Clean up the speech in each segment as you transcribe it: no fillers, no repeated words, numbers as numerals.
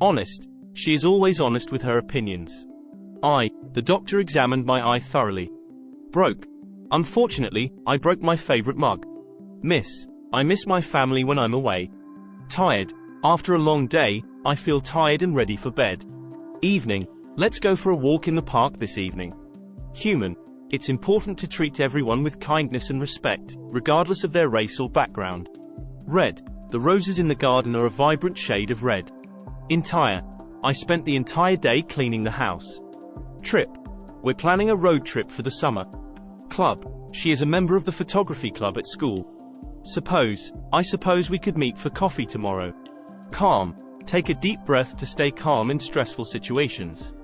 Honest. She is always honest with her opinions. I. The doctor examined my eye thoroughly. Broke. Unfortunately, I broke my favorite mug. Miss. I miss my family when I'm away. Tired. After a long day, I feel tired and ready for bed. Evening. Let's go for a walk in the park this evening. Human. It's important to treat everyone with kindness and respect, regardless of their race or background. Red. The roses in the garden are a vibrant shade of red. Entire. I spent the entire day cleaning the house. Trip. We're planning a road trip for the summer. Club. She is a member of the photography club at school. Suppose. I suppose we could meet for coffee tomorrow. Calm. Take a deep breath to stay calm in stressful situations.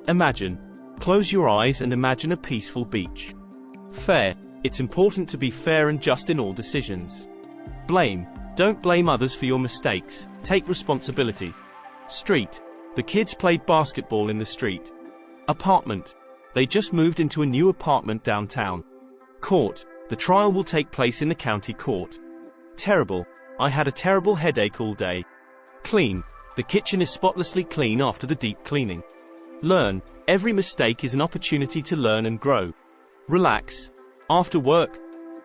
Imagine. Close your eyes and imagine a peaceful beach. Fair. It's important to be fair and just in all decisions. Blame. Don't blame others for your mistakes. Take responsibility. Street. The kids played basketball in the street. Apartment. They just moved into a new apartment downtown. Court. The trial will take place in the county court. Terrible. I had a terrible headache all day. Clean. The kitchen is spotlessly clean after the deep cleaning. Learn. Every mistake is an opportunity to learn and grow. Relax. After work,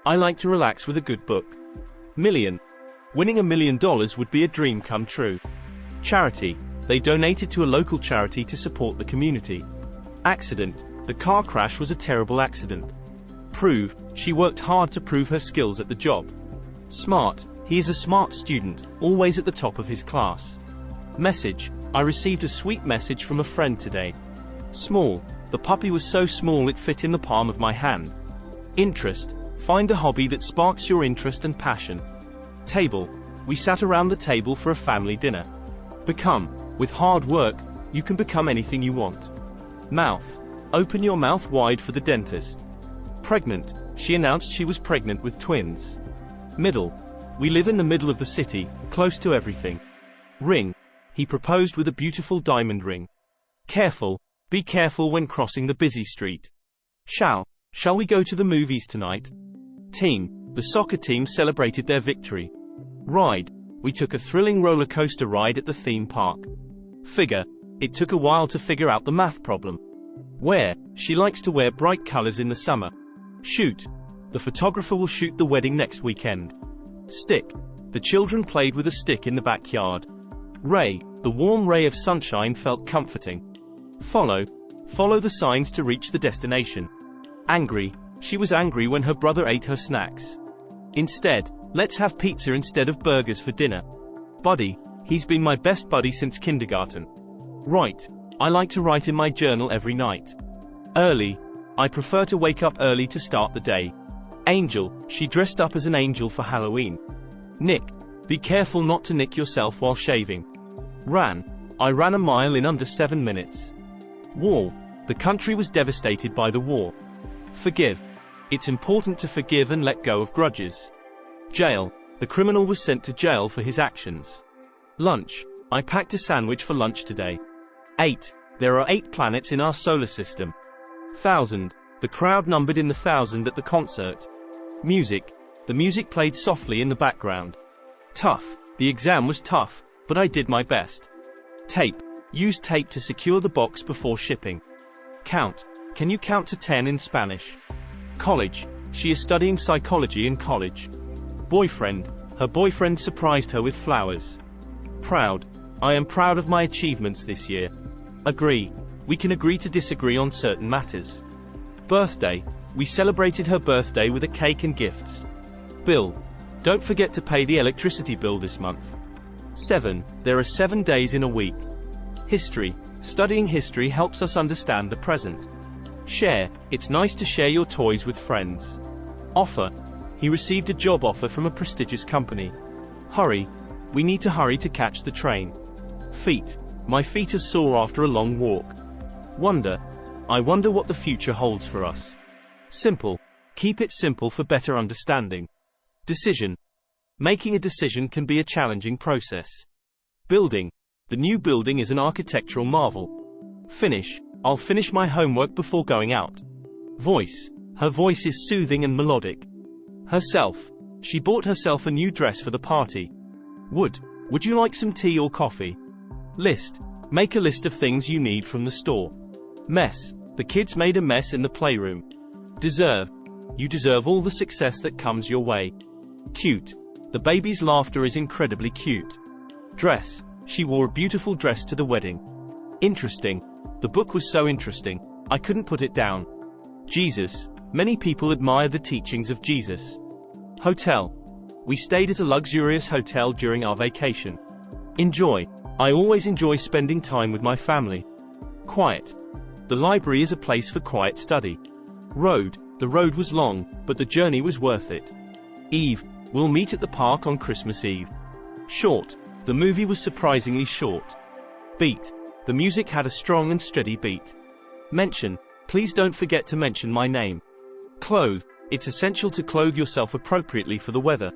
I like to relax with a good book. Million. Winning $1 million would be a dream come true. Charity. They donated to a local charity to support the community. Accident. The car crash was a terrible accident. Prove. She worked hard to prove her skills at the job. Smart. He is a smart student, always at the top of his class. Message. I received a sweet message from a friend today. Small. The puppy was so small it fit in the palm of my hand. Interest. Find a hobby that sparks your interest and passion. Table. We sat around the table for a family dinner. Become. With hard work, you can become anything you want. Mouth. Open your mouth wide for the dentist. Pregnant. She announced she was pregnant with twins. Middle. We live in the middle of the city, close to everything. Ring. He proposed with a beautiful diamond ring. Careful. Be careful when crossing the busy street. Shall we go to the movies tonight? Team. The soccer team celebrated their victory. Ride. We took a thrilling roller coaster ride at the theme park. Figure. It took a while to figure out the math problem. Wear. She likes to wear bright colors in the summer. Shoot. The photographer will shoot the wedding next weekend. Stick. The children played with a stick in the backyard. Ray. The warm ray of sunshine felt comforting. Follow. Follow the signs to reach the destination. Angry. She was angry when her brother ate her snacks. Instead, let's have pizza instead of burgers for dinner. Buddy. He's been my best buddy since kindergarten. Write. I like to write in my journal every night. Early. I prefer to wake up early to start the day. Angel. She dressed up as an angel for Halloween. Nick. Be careful not to nick yourself while shaving. Ran. I ran a mile in under 7 minutes. War. The country was devastated by the war. Forgive. It's important to forgive and let go of grudges. Jail. The criminal was sent to jail for his actions. Lunch. I packed a sandwich for lunch today. 8. There are 8 planets in our solar system. 1000. The crowd numbered in the 1000 at the concert. Music. The music played softly in the background. Tough. The exam was tough, but I did my best. Tape. Use tape to secure the box before shipping. Count. Can you count to 10 in Spanish? College. She is studying psychology in college. Boyfriend. Her boyfriend surprised her with flowers. Proud. I am proud of my achievements this year. Agree. We can agree to disagree on certain matters. Birthday. We celebrated her birthday with a cake and gifts. Bill. Don't forget to pay the electricity bill this month. 7. There are 7 days in a week. History. Studying history helps us understand the present. Share. It's nice to share your toys with friends. Offer. He received a job offer from a prestigious company. Hurry. We need to hurry to catch the train. Feet. My feet are sore after a long walk. Wonder. I wonder what the future holds for us. Simple. Keep it simple for better understanding. Decision. Making a decision can be a challenging process. Building. The new building is an architectural marvel. Finish. I'll finish my homework before going out. Voice. Her voice is soothing and melodic. Herself. She bought herself a new dress for the party. Would you like some tea or coffee? List. Make a list of things you need from the store. Mess. The kids made a mess in the playroom. Deserve. You deserve all the success that comes your way. Cute. The baby's laughter is incredibly cute. Dress. She wore a beautiful dress to the wedding. Interesting. The book was so interesting, I couldn't put it down. Jesus. Many people admire the teachings of Jesus. Hotel. We stayed at a luxurious hotel during our vacation. Enjoy. I always enjoy spending time with my family. Quiet. The library is a place for quiet study. Road. The road was long, but the journey was worth it. Eve. We'll meet at the park on Christmas Eve. Short. The movie was surprisingly short. Beat. The music had a strong and steady beat. Mention. Please don't forget to mention my name. Clothe. It's essential to clothe yourself appropriately for the weather.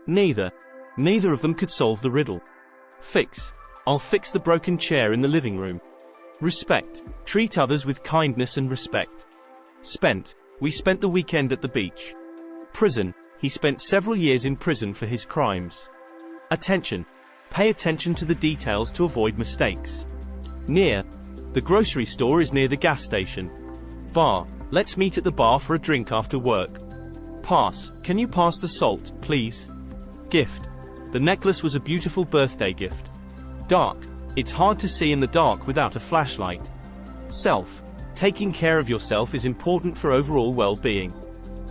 Neither. Neither of them could solve the riddle. Fix. I'll fix the broken chair in the living room. Respect. Treat others with kindness and respect. Spent. We spent the weekend at the beach. Prison. He spent several years in prison for his crimes. Attention. Pay attention to the details to avoid mistakes. Near. The grocery store is near the gas station. Bar. Let's meet at the bar for a drink after work. Pass. Can you pass the salt, please? Gift. The necklace was a beautiful birthday gift. Dark. It's hard to see in the dark without a flashlight. Self. Taking care of yourself is important for overall well-being.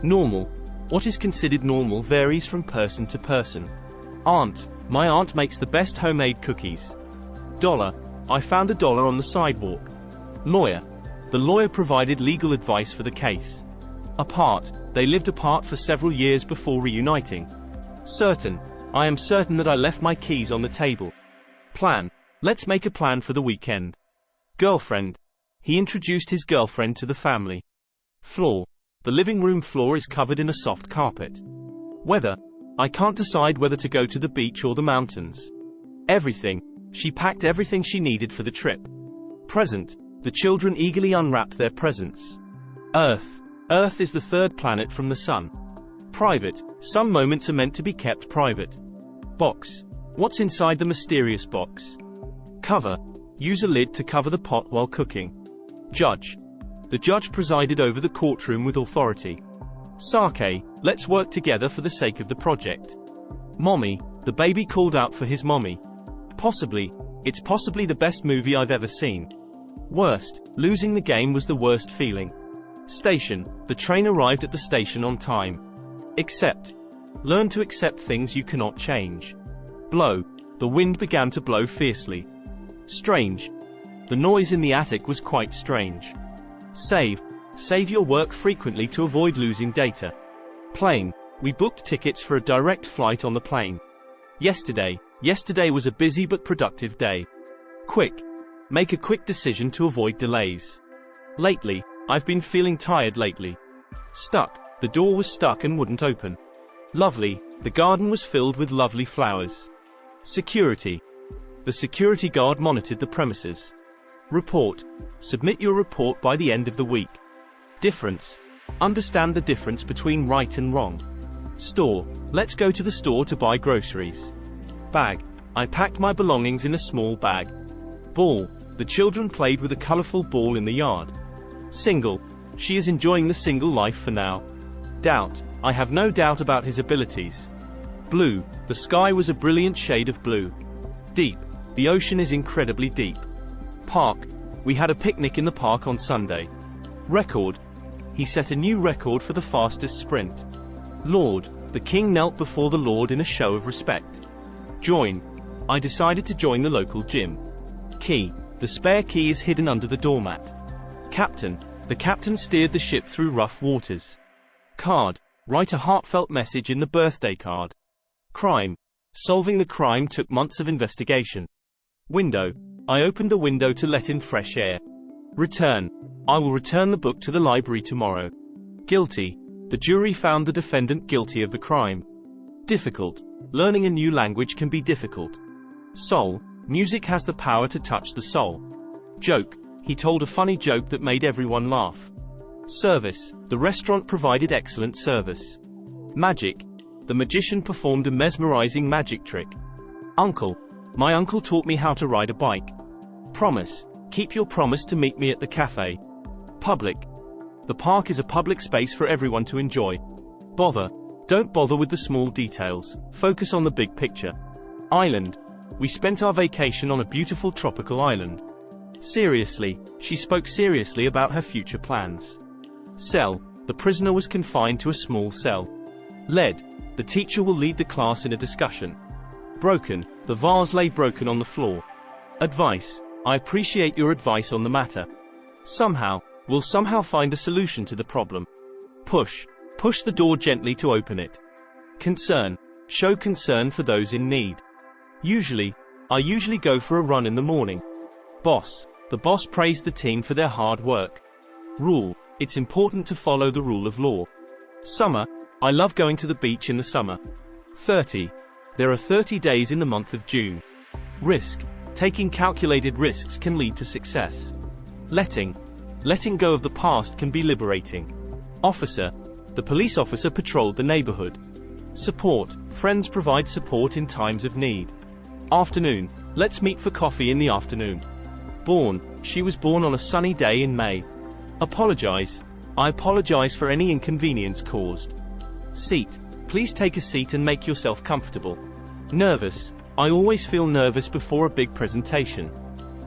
Normal. What is considered normal varies from person to person. Aunt. My aunt makes the best homemade cookies. Dollar. I found $1 on the sidewalk. Lawyer. The lawyer provided legal advice for the case. Apart. They lived apart for several years before reuniting. Certain. I am certain that I left my keys on the table. Plan. Let's make a plan for the weekend. Girlfriend. He introduced his girlfriend to the family. Floor. The living room floor is covered in a soft carpet. Weather. I can't decide whether to go to the beach or the mountains. Everything. She packed everything she needed for the trip. Present. The children eagerly unwrapped their presents. Earth. Earth is the third planet from the sun. Private. Some moments are meant to be kept private. Box. What's inside the mysterious box? Cover. Use a lid to cover the pot while cooking. Judge. The judge presided over the courtroom with authority. Sake. Let's work together for the sake of the project. Mommy. The baby called out for his mommy. Possibly. It's possibly the best movie I've ever seen. Worst. Losing the game was the worst feeling. Station. The train arrived at the station on time. Accept. Learn to accept things you cannot change. Blow. The wind began to blow fiercely. Strange. The noise in the attic was quite strange. Save. Save your work frequently to avoid losing data. Plane. We booked tickets for a direct flight on the plane. Yesterday. Yesterday was a busy but productive day. Quick. Make a quick decision to avoid delays. Lately. I've been feeling tired lately. Stuck. The door was stuck and wouldn't open. Lovely. The garden was filled with lovely flowers. Security. The security guard monitored the premises. Report. Submit your report by the end of the week. Difference. Understand the difference between right and wrong. Store. Let's go to the store to buy groceries. Bag. I packed my belongings in a small bag. Ball. The children played with a colorful ball in the yard. Single. She is enjoying the single life for now. Doubt. I have no doubt about his abilities. Blue. The sky was a brilliant shade of blue. Deep. The ocean is incredibly deep. Park. We had a picnic in the park on Sunday. Record. He set a new record for the fastest sprint. Lord. The king knelt before the Lord in a show of respect. Join. I decided to join the local gym. Key. The spare key is hidden under the doormat. Captain. The captain steered the ship through rough waters. Card. Write a heartfelt message in the birthday card. Crime. Solving the crime took months of investigation. Window. I opened the window to let in fresh air. Return. I will return the book to the library tomorrow. Guilty. The jury found the defendant guilty of the crime. Difficult. Learning a new language can be difficult. Soul. Music has the power to touch the soul. Joke. He told a funny joke that made everyone laugh. Service. The restaurant provided excellent service. Magic. The magician performed a mesmerizing magic trick. Uncle. My uncle taught me how to ride a bike. Promise. Keep your promise to meet me at the cafe. Public. The park is a public space for everyone to enjoy. Bother. Don't bother with the small details. Focus on the big picture. Island. We spent our vacation on a beautiful tropical island. Seriously. She spoke seriously about her future plans. Cell. The prisoner was confined to a small cell. Lead. The teacher will lead the class in a discussion. Broken. The vase lay broken on the floor. Advice. I appreciate your advice on the matter. Somehow. We'll somehow find a solution to the problem. Push. Push the door gently to open it. Concern. Show concern for those in need. I usually go for a run in the morning. Boss. The boss praised the team for their hard work. Rule. It's important to follow the rule of law. Summer. I love going to the beach in the summer. 30. There are 30 days in the month of June. Risk. Taking calculated risks can lead to success. Letting go of the past can be liberating. Officer. The police officer patrolled the neighborhood. Support. Friends provide support in times of need. Afternoon. Let's meet for coffee in the afternoon. Born. She was born on a sunny day in May. Apologize. I apologize for any inconvenience caused. Seat. Please take a seat and make yourself comfortable. Nervous. I always feel nervous before a big presentation.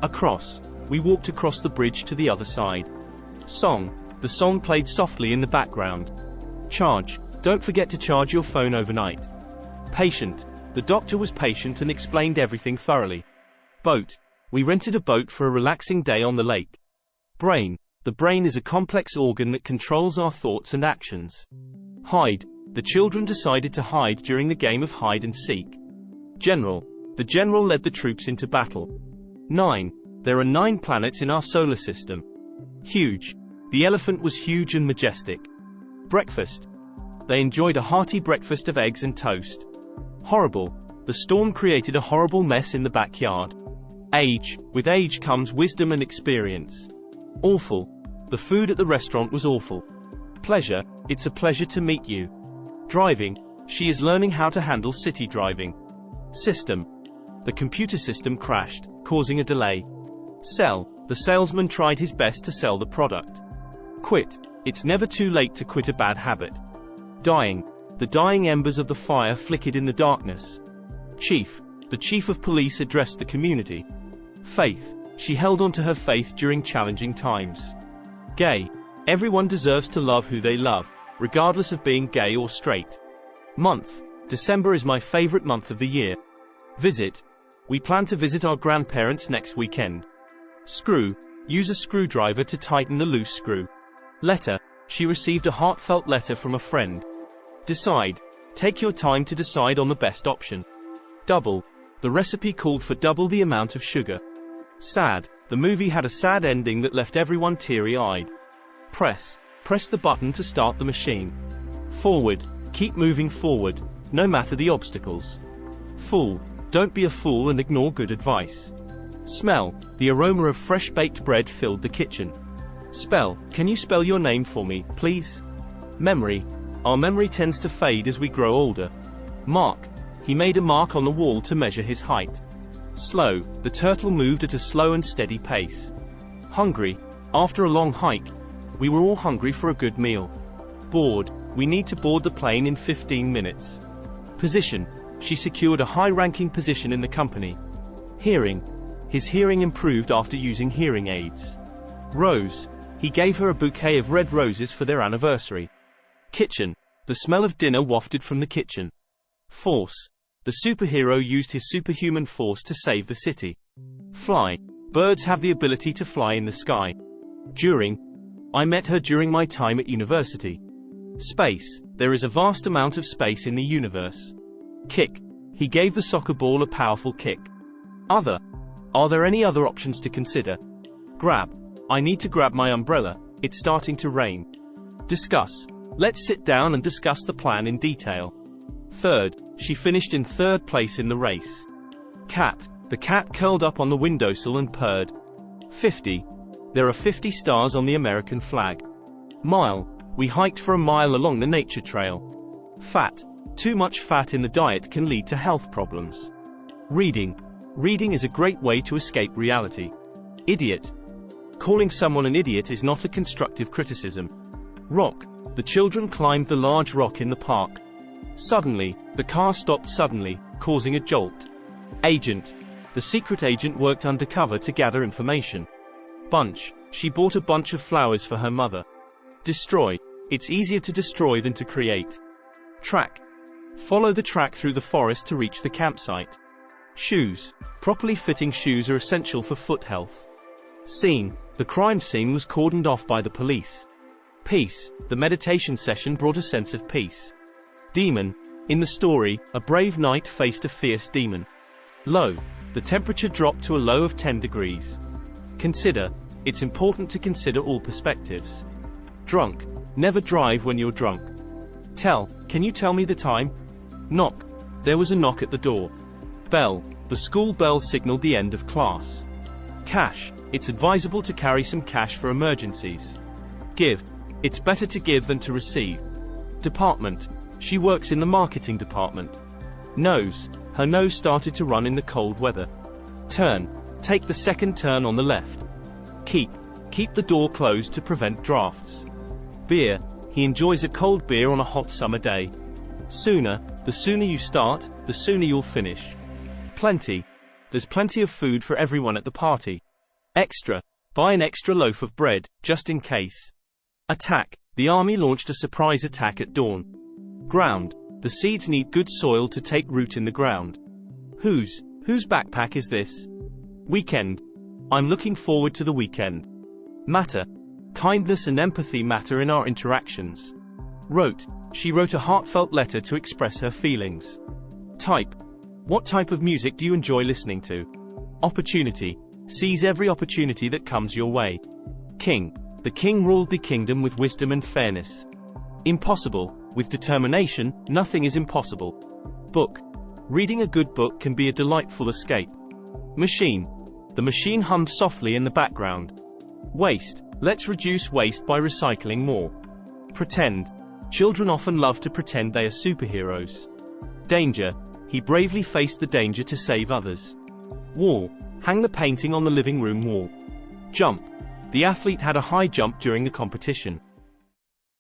Across. We walked across the bridge to the other side. Song. The song played softly in the background. Charge. Don't forget to charge your phone overnight. Patient. The doctor was patient and explained everything thoroughly. Boat. We rented a boat for a relaxing day on the lake. Brain. The brain is a complex organ that controls our thoughts and actions. Hide. The children decided to hide during the game of hide and seek. General. The general led the troops into battle. 9. There are 9 planets in our solar system. Huge. The elephant was huge and majestic. Breakfast. They enjoyed a hearty breakfast of eggs and toast. Horrible. The storm created a horrible mess in the backyard. Age. With age comes wisdom and experience. Awful. The food at the restaurant was awful. Pleasure. It's a pleasure to meet you. Driving. She is learning how to handle city driving. System. The computer system crashed, causing a delay. Sell. The salesman tried his best to sell the product. Quit. It's never too late to quit a bad habit. Dying. The dying embers of the fire flickered in the darkness. Chief. The chief of police addressed the community. Faith. She held on to her faith during challenging times. Gay. Everyone deserves to love who they love, regardless of being gay or straight. Month. December is my favorite month of the year. Visit. We plan to visit our grandparents next weekend. Screw. Use a screwdriver to tighten the loose screw. Letter. She received a heartfelt letter from a friend. Decide. Take your time to decide on the best option. Double. The recipe called for double the amount of sugar. Sad. The movie had a sad ending that left everyone teary-eyed. Press. Press the button to start the machine. Forward. Keep moving forward, no matter the obstacles. Fool. Don't be a fool and ignore good advice. Smell. The aroma of fresh baked bread filled the kitchen. Spell. Can you spell your name for me, please? Memory. Our memory tends to fade as we grow older. Mark. He made a mark on the wall to measure his height. Slow. The turtle moved at a slow and steady pace. Hungry. After a long hike, we were all hungry for a good meal. Board. We need to board the plane in 15 minutes. Position. She secured a high-ranking position in the company. Hearing. His hearing improved after using hearing aids. Rose. He gave her a bouquet of red roses for their anniversary. Kitchen. The smell of dinner wafted from the kitchen. Force. The superhero used his superhuman force to save the city. Fly. Birds have the ability to fly in the sky. During. I met her during my time at university. Space. There is a vast amount of space in the universe. Kick. He gave the soccer ball a powerful kick. Other. Are there any other options to consider? Grab. I need to grab my umbrella, it's starting to rain. Discuss. Let's sit down and discuss the plan in detail. Third. She finished in third place in the race. Cat. The cat curled up on the windowsill and purred. 50. There are 50 stars on the American flag. Mile. We hiked for a mile along the nature trail. Fat. Too much fat in the diet can lead to health problems. Reading. Reading is a great way to escape reality. Idiot. Calling someone an idiot is not a constructive criticism. Rock. The children climbed the large rock in the park. Suddenly, the car stopped suddenly, causing a jolt. Agent. The secret agent worked undercover to gather information. Bunch. She bought a bunch of flowers for her mother. Destroy. It's easier to destroy than to create. Track. Follow the track through the forest to reach the campsite. Shoes. Properly fitting shoes are essential for foot health. Scene. The crime scene was cordoned off by the police. Peace. The meditation session brought a sense of peace. Demon. In the story, a brave knight faced a fierce demon. Low. The temperature dropped to a low of 10 degrees. Consider. It's important to consider all perspectives. Drunk. Never drive when you're drunk. Tell. Can you tell me the time? Knock. There was a knock at the door. Bell. The school bell signaled the end of class. Cash. It's advisable to carry some cash for emergencies. Give. It's better to give than to receive. Department. She works in the marketing department. Nose. Her nose started to run in the cold weather. Turn. Take the second turn on the left. Keep. Keep the door closed to prevent drafts. Beer. He enjoys a cold beer on a hot summer day. Sooner. The sooner you start, the sooner you'll finish. Plenty. There's plenty of food for everyone at the party. Extra. Buy an extra loaf of bread, just in case. Attack. The army launched a surprise attack at dawn. Ground. The seeds need good soil to take root in the ground. Whose backpack is this? Weekend. I'm looking forward to the weekend. Matter. Kindness and empathy matter in our interactions. Wrote. She wrote a heartfelt letter to express her feelings. Type. What type of music do you enjoy listening to? Opportunity. Seize every opportunity that comes your way. King. The king ruled the kingdom with wisdom and fairness. Impossible. With determination, nothing is impossible. Book. Reading a good book can be a delightful escape. Machine. The machine hummed softly in the background. Waste. Let's reduce waste by recycling more. Pretend. Children often love to pretend they are superheroes. Danger. He bravely faced the danger to save others. Wall. Hang the painting on the living room wall. Jump. The athlete had a high jump during the competition.